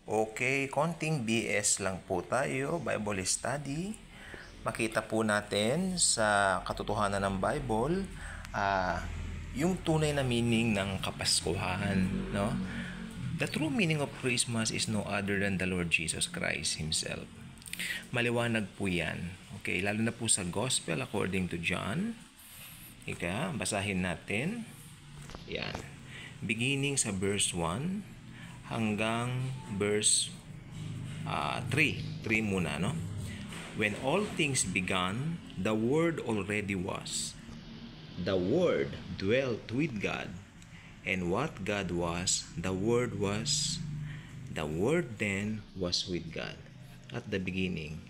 Okay, konting BS lang po tayo, Bible study. Makita po natin sa katotohanan ng Bible, yung tunay na meaning ng Kapaskuhan, no? The true meaning of Christmas is no other than the Lord Jesus Christ Himself. Maliwanag po yan. Okay, lalo na po sa Gospel according to John. Basahin natin. Yan. Beginning sa verse 1 hanggang verse 3 muna, no? When all things began, the Word already was. The Word dwelt with God, and what God was, the Word was. The Word then was with God at the beginning,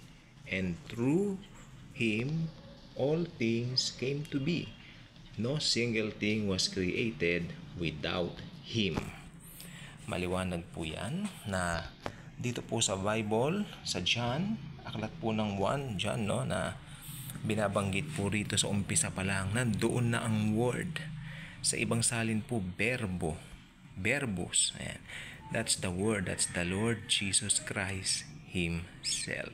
and through Him all things came to be. No single thing was created without Him. Maliwanag po yan na dito po sa Bible, sa John, aklat po ng 1 John, no, na binabanggit po rito sa umpisa pa lang na doon na ang word. Sa ibang salin po, verbo, verbos. Ayan. That's the word, that's the Lord Jesus Christ Himself.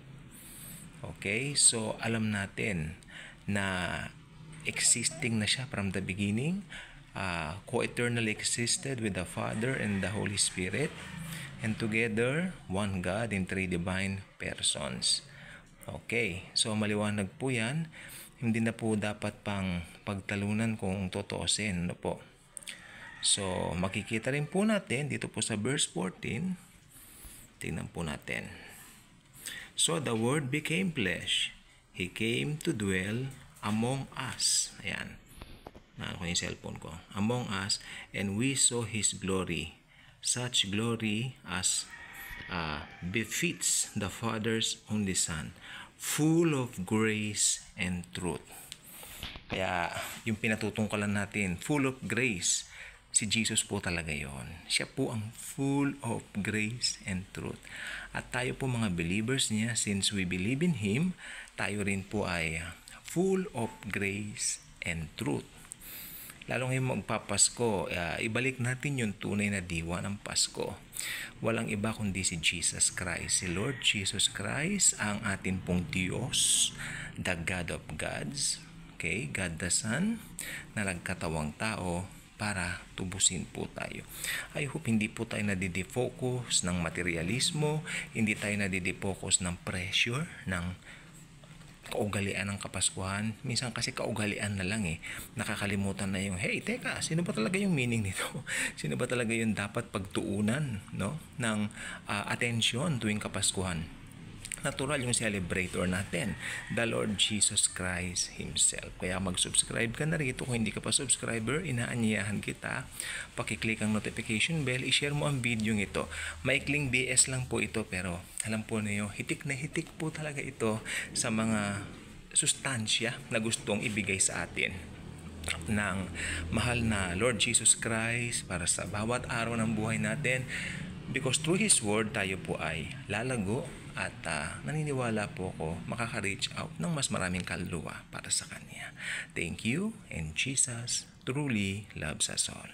Okay, so alam natin na existing na siya from the beginning. Co-eternally existed with the Father and the Holy Spirit, and together one God in three divine persons. Okay, so maliwanag po yan. Hindi na po dapat pang pagtalunan kung totoosin, ano po. So makikita rin po natin dito po sa verse 14. Tingnan po natin. So the Word became flesh. He came to dwell among us. Ayan. Ako yung cellphone ko. Among us, and we saw His glory. Such glory as befits the Father's only Son, full of grace and truth. Kaya yung pinatutungkalan natin, full of grace, si Jesus po talaga yon. Siya po ang full of grace and truth. At tayo po mga believers niya, since we believe in Him, tayo rin po ay full of grace and truth. Lalo ngayong magpapasko, ibalik natin yung tunay na diwa ng Pasko. Walang iba kundi si Jesus Christ. Si Lord Jesus Christ ang atin pong Diyos, the God of gods. Okay, God the Son, na nagkatawang tao para tubusin po tayo. I hope hindi po tayo nadidefocus ng materialismo, hindi tayo nadidefocus ng pressure, ng kaugalian ng Kapaskuhan. Minsan kasi kaugalian na lang nakakalimutan na yung, hey, teka, sino ba talaga yung meaning nito? Sino ba talaga yung dapat pagtuunan, no, ng atensyon tuwing Kapaskuhan? Natural yung celebrator natin, the Lord Jesus Christ Himself. Kaya mag-subscribe ka na rito. Kung hindi ka pa subscriber, inaanyayahan kita. Pakiclick ang notification bell, i-share mo ang video ito. Maikling BS lang po ito, pero alam po niyo, hitik na hitik po talaga ito sa mga sustansya na gustong ibigay sa atin ng mahal na Lord Jesus Christ para sa bawat araw ng buhay natin. Because through His Word, tayo po ay lalago at naniniwala po ako makaka-reach out ng mas maraming kaluluwa para sa Kanya. Thank you, and Jesus truly loves us all.